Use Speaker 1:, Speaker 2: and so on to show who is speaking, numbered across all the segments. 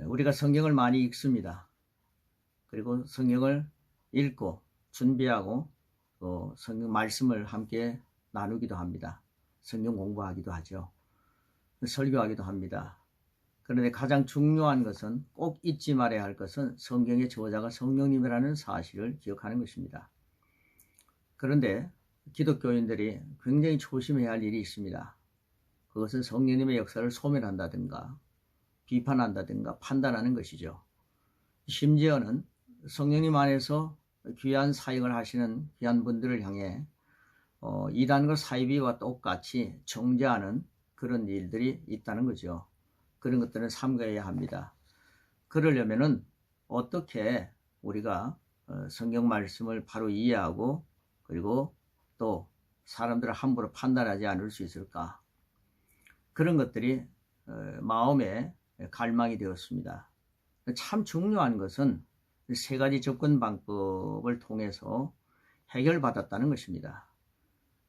Speaker 1: 우리가 성경을 많이 읽습니다. 그리고 성경을 읽고 준비하고 또 성경 말씀을 함께 나누기도 합니다. 성경 공부하기도 하죠. 설교하기도 합니다. 그런데 가장 중요한 것은 꼭 잊지 말아야 할 것은 성경의 저자가 성령님이라는 사실을 기억하는 것입니다. 그런데 기독교인들이 굉장히 조심해야 할 일이 있습니다. 그것은 성령님의 역사를 소멸한다든가 비판한다든가 판단하는 것이죠. 심지어는 성령님 안에서 귀한 사역을 하시는 귀한 분들을 향해 이단과 사이비와 똑같이 정죄하는 그런 일들이 있다는 거죠. 그런 것들은 삼가해야 합니다. 그러려면은 어떻게 우리가 성경 말씀을 바로 이해하고 그리고 또 사람들을 함부로 판단하지 않을 수 있을까? 그런 것들이 마음에 갈망이 되었습니다. 참 중요한 것은 세 가지 접근 방법을 통해서 해결받았다는 것입니다.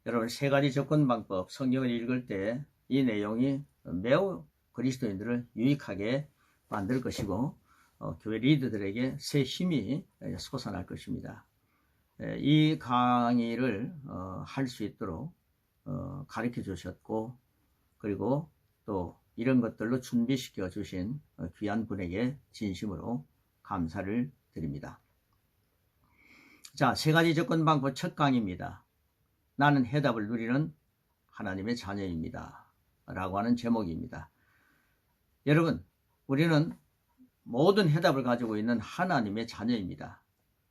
Speaker 1: 여러분, 세 가지 접근 방법, 성경을 읽을 때 이 내용이 매우 그리스도인들을 유익하게 만들 것이고 교회 리더들에게 새 힘이 솟아날 것입니다. 이 강의를 할 수 있도록 가르쳐 주셨고 그리고 또 이런 것들로 준비시켜 주신 귀한 분에게 진심으로 감사를 드립니다. 자, 세 가지 접근 방법 첫 강의입니다. 나는 해답을 누리는 하나님의 자녀입니다. 라고 하는 제목입니다. 여러분, 우리는 모든 해답을 가지고 있는 하나님의 자녀입니다.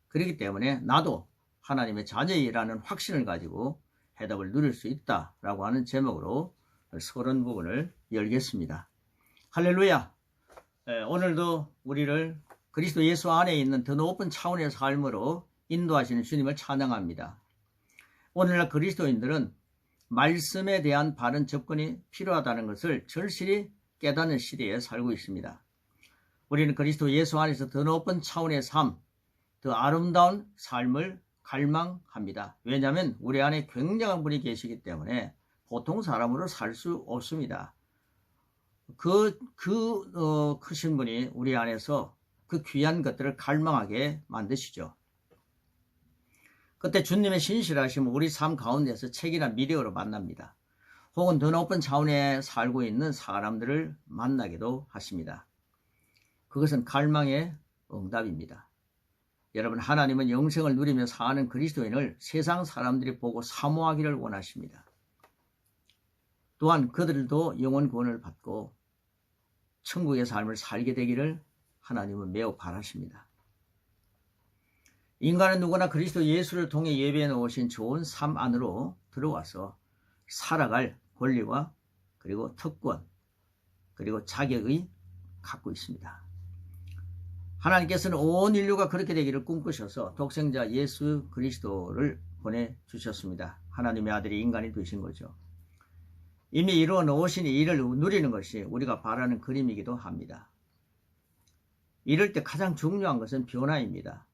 Speaker 1: 그렇기 때문에 나도 하나님의 자녀이라는 확신을 가지고 해답을 누릴 수 있다라고 하는 제목으로 서론 부분을 열겠습니다. 할렐루야! 오늘도 우리를 그리스도 예수 안에 있는 더 높은 차원의 삶으로 인도하시는 주님을 찬양합니다. 오늘날 그리스도인들은 말씀에 대한 바른 접근이 필요하다는 것을 절실히 깨닫는 시대에 살고 있습니다. 우리는 그리스도 예수 안에서 더 높은 차원의 삶, 더 아름다운 삶을 갈망합니다. 왜냐하면 우리 안에 굉장한 분이 계시기 때문에 보통 사람으로 살 수 없습니다. 크신 분이 우리 안에서 그 귀한 것들을 갈망하게 만드시죠. 그때 주님의 신실하심은 우리 삶 가운데서 책이나 미래로 만납니다. 혹은 더 높은 차원에 살고 있는 사람들을 만나기도 하십니다. 그것은 갈망의 응답입니다. 여러분, 하나님은 영생을 누리며 사는 그리스도인을 세상 사람들이 보고 사모하기를 원하십니다. 또한 그들도 영원 구원을 받고 천국의 삶을 살게 되기를 하나님은 매우 바라십니다. 인간은 누구나 그리스도 예수를 통해 예배해 놓으신 좋은 삶 안으로 들어와서 살아갈 권리와 그리고 특권 그리고 자격이 갖고 있습니다. 하나님께서는 온 인류가 그렇게 되기를 꿈꾸셔서 독생자 예수 그리스도를 보내주셨습니다. 하나님의 아들이 인간이 되신 거죠. 이미 이루어 놓으신 이를 누리는 것이 우리가 바라는 그림이기도 합니다. 이럴 때 가장 중요한 것은 변화입니다.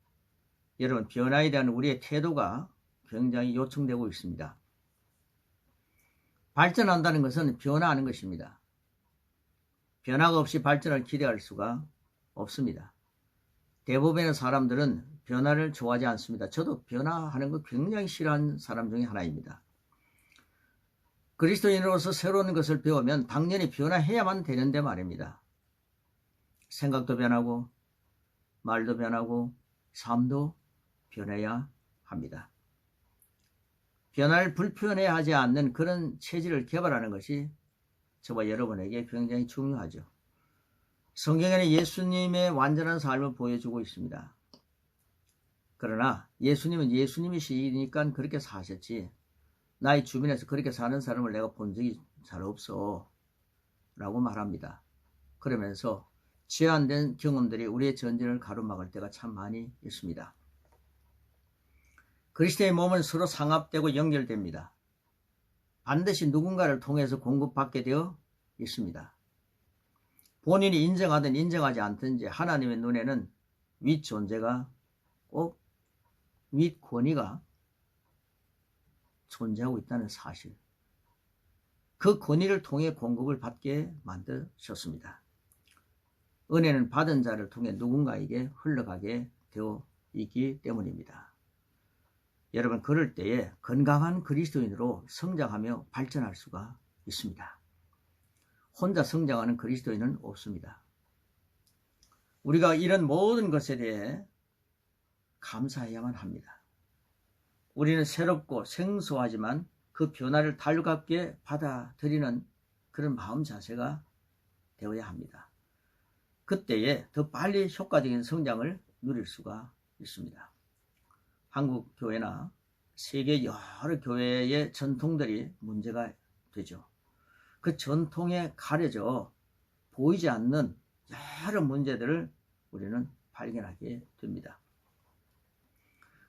Speaker 1: 여러분, 변화에 대한 우리의 태도가 굉장히 요청되고 있습니다. 발전한다는 것은 변화하는 것입니다. 변화가 없이 발전을 기대할 수가 없습니다. 대부분의 사람들은 변화를 좋아하지 않습니다. 저도 변화하는 거 굉장히 싫어하는 사람 중에 하나입니다. 그리스도인으로서 새로운 것을 배우면 당연히 변화해야만 되는데 말입니다. 생각도 변하고 말도 변하고 삶도 변해야 합니다. 변화를 불편해하지 않는 그런 체질을 개발하는 것이 저와 여러분에게 굉장히 중요하죠. 성경에는 예수님의 완전한 삶을 보여주고 있습니다. 그러나 예수님은 예수님이시니까 그렇게 사셨지 나의 주변에서 그렇게 사는 사람을 내가 본 적이 잘 없어 라고 말합니다. 그러면서 제한된 경험들이 우리의 전진을 가로막을 때가 참 많이 있습니다. 그리스도의 몸은 서로 상합되고 연결됩니다. 반드시 누군가를 통해서 공급받게 되어 있습니다. 본인이 인정하든 인정하지 않든지 하나님의 눈에는 윗 존재가 꼭 윗 권위가 존재하고 있다는 사실, 그 권위를 통해 공급을 받게 만드셨습니다. 은혜는 받은 자를 통해 누군가에게 흘러가게 되어 있기 때문입니다. 여러분, 그럴 때에 건강한 그리스도인으로 성장하며 발전할 수가 있습니다. 혼자 성장하는 그리스도인은 없습니다. 우리가 이런 모든 것에 대해 감사해야만 합니다. 우리는 새롭고 생소하지만 그 변화를 달갑게 받아들이는 그런 마음 자세가 되어야 합니다. 그때에 더 빨리 효과적인 성장을 누릴 수가 있습니다. 한국 교회나 세계 여러 교회의 전통들이 문제가 되죠. 그 전통에 가려져 보이지 않는 여러 문제들을 우리는 발견하게 됩니다.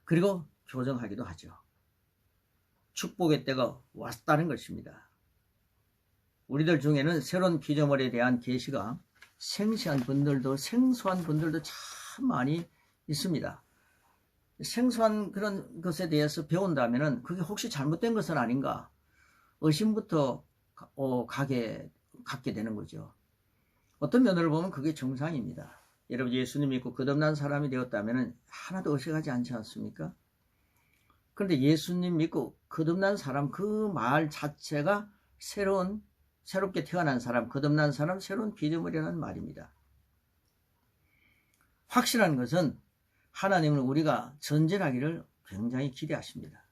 Speaker 1: 그리고 교정하기도 하죠. 축복의 때가 왔다는 것입니다. 우리들 중에는 새로운 피조물에 대한 계시가 생소한 분들도 참 많이 있습니다. 생소한 그런 것에 대해서 배운다면 그게 혹시 잘못된 것은 아닌가 의심부터 갖게 되는 거죠. 어떤 면으로 보면 그게 정상입니다. 여러분, 예수님 믿고 거듭난 사람이 되었다면 하나도 의식하지 않지 않습니까? 그런데 예수님 믿고 거듭난 사람, 그 말 자체가 새롭게 태어난 사람, 거듭난 사람, 새로운 피조물이라는 말입니다. 확실한 것은 하나님은 우리가 전진하기를 굉장히 기대하십니다.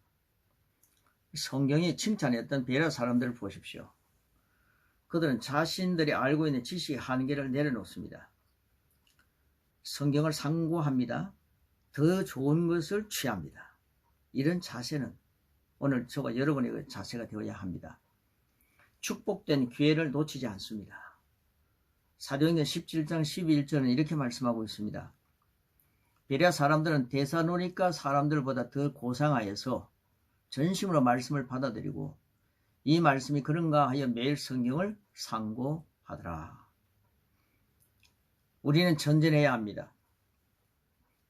Speaker 1: 성경이 칭찬했던 베레아 사람들을 보십시오. 그들은 자신들이 알고 있는 지식의 한계를 내려놓습니다. 성경을 상고합니다. 더 좋은 것을 취합니다. 이런 자세는 오늘 저와 여러분의 그 자세가 되어야 합니다. 축복된 기회를 놓치지 않습니다. 사도행전 17장 12절은 이렇게 말씀하고 있습니다. 베레아 사람들은 데살로니가 사람들보다 더 고상하여서 전심으로 말씀을 받아들이고 이 말씀이 그런가 하여 매일 성경을 상고하더라. 우리는 전진해야 합니다.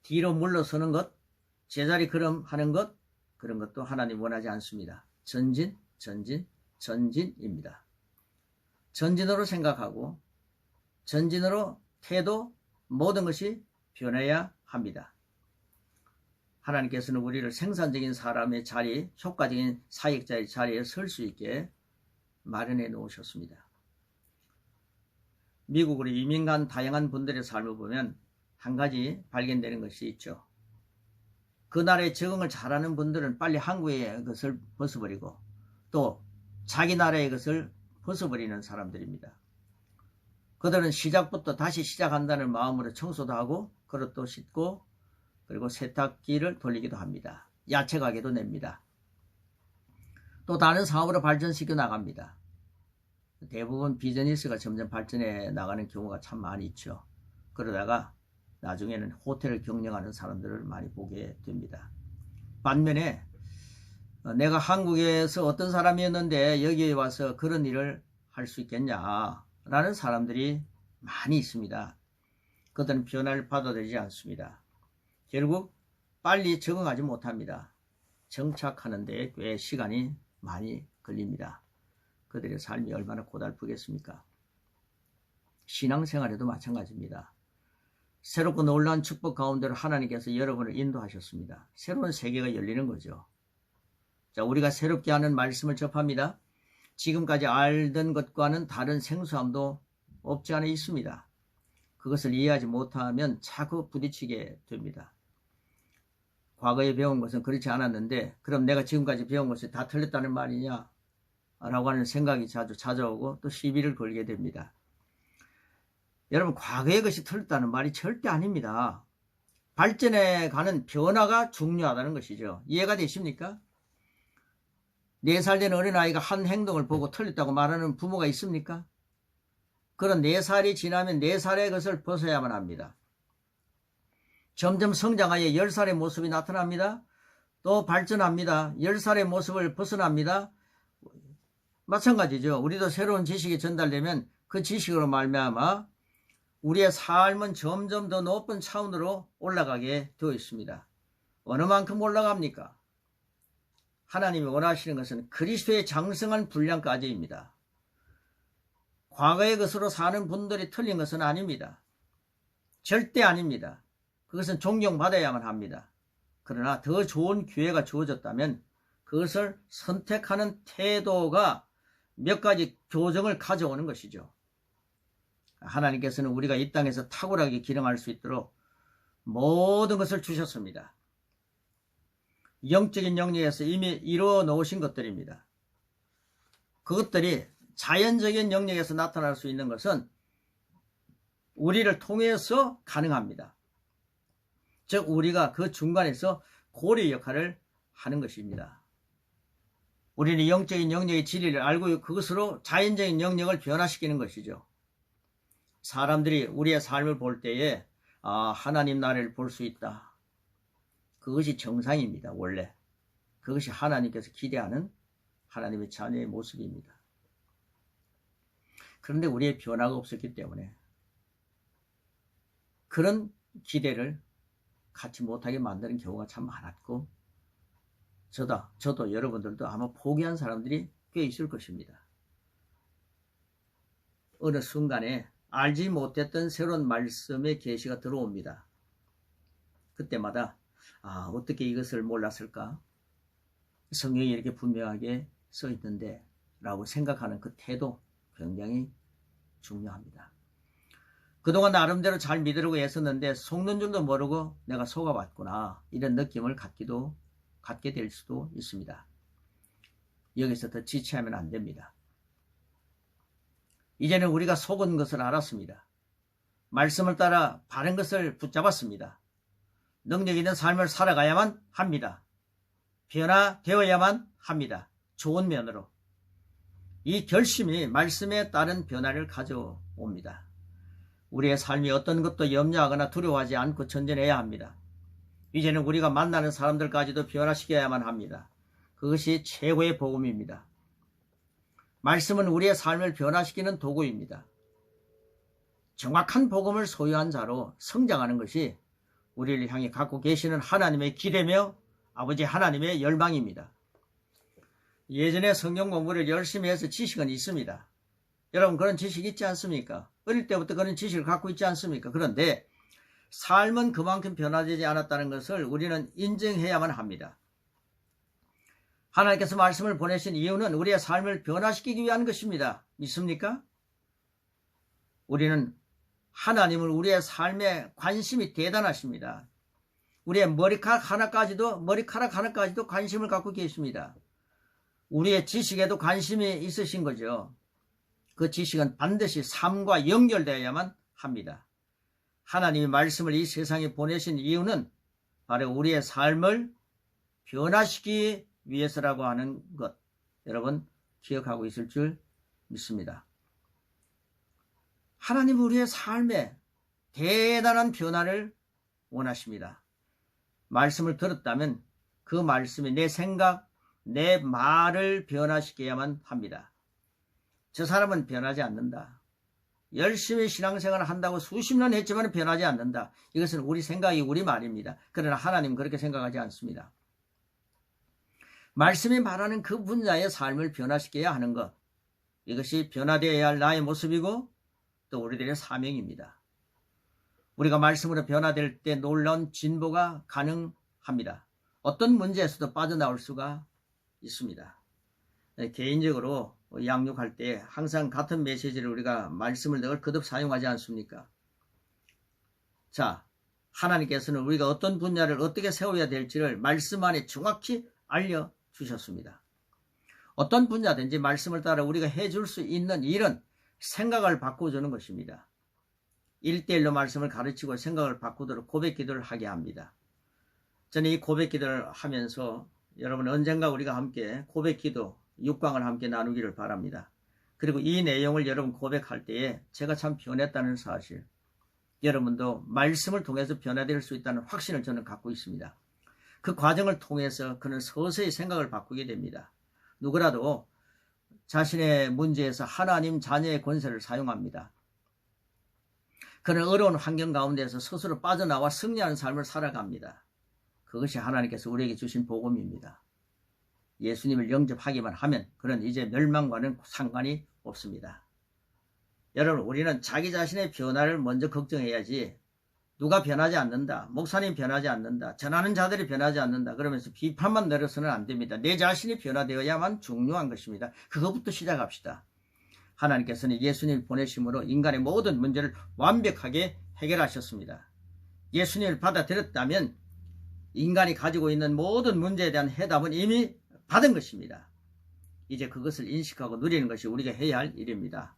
Speaker 1: 뒤로 물러서는 것, 제자리 걸음하는 것, 그런 것도 하나님 원하지 않습니다. 전진입니다. 전진으로 생각하고 전진으로 태도, 모든 것이 변해야 합니다. 하나님께서는 우리를 생산적인 사람의 자리, 효과적인 사역자의 자리에 설 수 있게 마련해 놓으셨습니다. 미국으로 이민 간 다양한 분들의 삶을 보면 한 가지 발견되는 것이 있죠. 그 나라에 적응을 잘하는 분들은 빨리 한국의 것을 벗어버리고 또 자기 나라의 것을 벗어버리는 사람들입니다. 그들은 시작부터 다시 시작한다는 마음으로 청소도 하고 그릇도 씻고 그리고 세탁기를 돌리기도 합니다. 야채 가게도 냅니다. 또 다른 사업으로 발전시켜 나갑니다. 대부분 비즈니스가 점점 발전해 나가는 경우가 참 많이 있죠. 그러다가 나중에는 호텔을 경영하는 사람들을 많이 보게 됩니다. 반면에 내가 한국에서 어떤 사람이었는데 여기에 와서 그런 일을 할 수 있겠냐라는 사람들이 많이 있습니다. 그들은 변화를 받아들이지 않습니다. 결국 빨리 적응하지 못합니다. 정착하는 데 꽤 시간이 많이 걸립니다. 그들의 삶이 얼마나 고달프겠습니까? 신앙생활에도 마찬가지입니다. 새롭고 놀라운 축복 가운데로 하나님께서 여러분을 인도하셨습니다. 새로운 세계가 열리는 거죠. 자, 우리가 새롭게 하는 말씀을 접합니다. 지금까지 알던 것과는 다른 생소함도 없지 않아 있습니다. 그것을 이해하지 못하면 자꾸 부딪히게 됩니다. 과거에 배운 것은 그렇지 않았는데 그럼 내가 지금까지 배운 것이 다 틀렸다는 말이냐? 라고 하는 생각이 자주 찾아오고 또 시비를 걸게 됩니다. 여러분, 과거의 것이 틀렸다는 말이 절대 아닙니다. 발전해 가는 변화가 중요하다는 것이죠. 이해가 되십니까? 4살 된 어린아이가 한 행동을 보고 틀렸다고 말하는 부모가 있습니까? 그런 4살이 지나면 4살의 것을 벗어야만 합니다. 점점 성장하여 10살의 모습이 나타납니다. 또 발전합니다. 10살의 모습을 벗어납니다. 마찬가지죠. 우리도 새로운 지식이 전달되면 그 지식으로 말미암아 우리의 삶은 점점 더 높은 차원으로 올라가게 되어 있습니다. 어느 만큼 올라갑니까? 하나님이 원하시는 것은 그리스도의 장성한 분량까지입니다. 과거의 것으로 사는 분들이 틀린 것은 아닙니다. 절대 아닙니다. 그것은 존경받아야만 합니다. 그러나 더 좋은 기회가 주어졌다면 그것을 선택하는 태도가 몇 가지 교정을 가져오는 것이죠. 하나님께서는 우리가 이 땅에서 탁월하게 기능할 수 있도록 모든 것을 주셨습니다. 영적인 영역에서 이미 이루어 놓으신 것들입니다. 그것들이 자연적인 영역에서 나타날 수 있는 것은 우리를 통해서 가능합니다. 즉 우리가 그 중간에서 고리 역할을 하는 것입니다. 우리는 영적인 영역의 진리를 알고 그것으로 자연적인 영역을 변화시키는 것이죠. 사람들이 우리의 삶을 볼 때에 하나님 나라를 볼 수 있다. 그것이 정상입니다. 원래 그것이 하나님께서 기대하는 하나님의 자녀의 모습입니다. 그런데 우리의 변화가 없었기 때문에 그런 기대를 갖지 못하게 만드는 경우가 참 많았고 저도 여러분들도 아마 포기한 사람들이 꽤 있을 것입니다. 어느 순간에 알지 못했던 새로운 말씀의 계시가 들어옵니다. 그때마다 어떻게 이것을 몰랐을까? 성경이 이렇게 분명하게 써 있는데 라고 생각하는 그 태도 굉장히 중요합니다. 그동안 나름대로 잘 믿으려고 애썼는데 속는 줄도 모르고 내가 속아봤구나 이런 느낌을 갖게 될 수도 있습니다. 여기서 더 지체하면 안 됩니다. 이제는 우리가 속은 것을 알았습니다. 말씀을 따라 바른 것을 붙잡았습니다. 능력 있는 삶을 살아가야만 합니다. 변화되어야만 합니다. 좋은 면으로. 이 결심이 말씀에 따른 변화를 가져옵니다. 우리의 삶이 어떤 것도 염려하거나 두려워하지 않고 전진해야 합니다. 이제는 우리가 만나는 사람들까지도 변화시켜야만 합니다. 그것이 최고의 복음입니다. 말씀은 우리의 삶을 변화시키는 도구입니다. 정확한 복음을 소유한 자로 성장하는 것이 우리를 향해 갖고 계시는 하나님의 기대며 아버지 하나님의 열망입니다. 예전에 성경 공부를 열심히 해서 지식은 있습니다. 여러분 그런 지식이 있지 않습니까? 어릴 때부터 그런 지식을 갖고 있지 않습니까? 그런데 삶은 그만큼 변화되지 않았다는 것을 우리는 인정해야만 합니다. 하나님께서 말씀을 보내신 이유는 우리의 삶을 변화시키기 위한 것입니다. 믿습니까? 우리는 하나님을 우리의 삶에 관심이 대단하십니다. 우리의 머리카락 하나까지도 관심을 갖고 계십니다. 우리의 지식에도 관심이 있으신 거죠. 그 지식은 반드시 삶과 연결되어야만 합니다. 하나님이 말씀을 이 세상에 보내신 이유는 바로 우리의 삶을 변화시키기 위해서라고 하는 것 여러분 기억하고 있을 줄 믿습니다. 하나님은 우리의 삶에 대단한 변화를 원하십니다. 말씀을 들었다면 그 말씀이 내 생각, 내 말을 변화시켜야만 합니다. 저 사람은 변하지 않는다. 열심히 신앙생활을 한다고 수십 년 했지만 변하지 않는다. 이것은 우리 생각이 우리 말입니다. 그러나 하나님은 그렇게 생각하지 않습니다. 말씀이 말하는 그 분야의 삶을 변화시켜야 하는 것. 이것이 변화되어야 할 나의 모습이고 또 우리들의 사명입니다. 우리가 말씀으로 변화될 때 놀라운 진보가 가능합니다. 어떤 문제에서도 빠져나올 수가 있습니다. 개인적으로 양육할 때 항상 같은 메시지를 우리가 말씀을 늘 거듭 사용하지 않습니까? 자, 하나님께서는 우리가 어떤 분야를 어떻게 세워야 될지를 말씀 안에 정확히 알려주셨습니다. 어떤 분야든지 말씀을 따라 우리가 해줄 수 있는 일은 생각을 바꿔주는 것입니다. 1:1로 말씀을 가르치고 생각을 바꾸도록 고백기도를 하게 합니다. 저는 이 고백기도를 하면서 여러분 언젠가 우리가 함께 고백기도 6강을 함께 나누기를 바랍니다. 그리고 이 내용을 여러분 고백할 때에 제가 참 변했다는 사실, 여러분도 말씀을 통해서 변화될 수 있다는 확신을 저는 갖고 있습니다. 그 과정을 통해서 그는 서서히 생각을 바꾸게 됩니다. 누구라도 자신의 문제에서 하나님 자녀의 권세를 사용합니다. 그는 어려운 환경 가운데서 스스로 빠져나와 승리하는 삶을 살아갑니다. 그것이 하나님께서 우리에게 주신 복음입니다. 예수님을 영접하기만 하면 그는 이제 멸망과는 상관이 없습니다. 여러분, 우리는 자기 자신의 변화를 먼저 걱정해야지 누가 변하지 않는다. 목사님 변하지 않는다. 전하는 자들이 변하지 않는다. 그러면서 비판만 내려서는 안 됩니다. 내 자신이 변화되어야만 중요한 것입니다. 그것부터 시작합시다. 하나님께서는 예수님을 보내심으로 인간의 모든 문제를 완벽하게 해결하셨습니다. 예수님을 받아들였다면 인간이 가지고 있는 모든 문제에 대한 해답은 이미 받은 것입니다. 이제 그것을 인식하고 누리는 것이 우리가 해야 할 일입니다.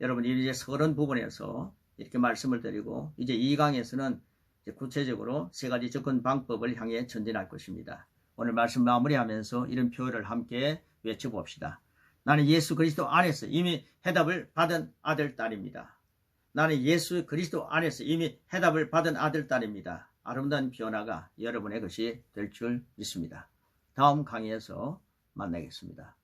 Speaker 1: 여러분, 이제 서론 부분에서 이렇게 말씀을 드리고 이제 2강에서는 이제 구체적으로 3가지 접근 방법을 향해 전진할 것입니다. 오늘 말씀 마무리하면서 이런 표현을 함께 외쳐봅시다. 나는 예수 그리스도 안에서 이미 해답을 받은 아들, 딸입니다. 나는 예수 그리스도 안에서 이미 해답을 받은 아들, 딸입니다. 아름다운 변화가 여러분의 것이 될 줄 믿습니다. 다음 강의에서 만나겠습니다.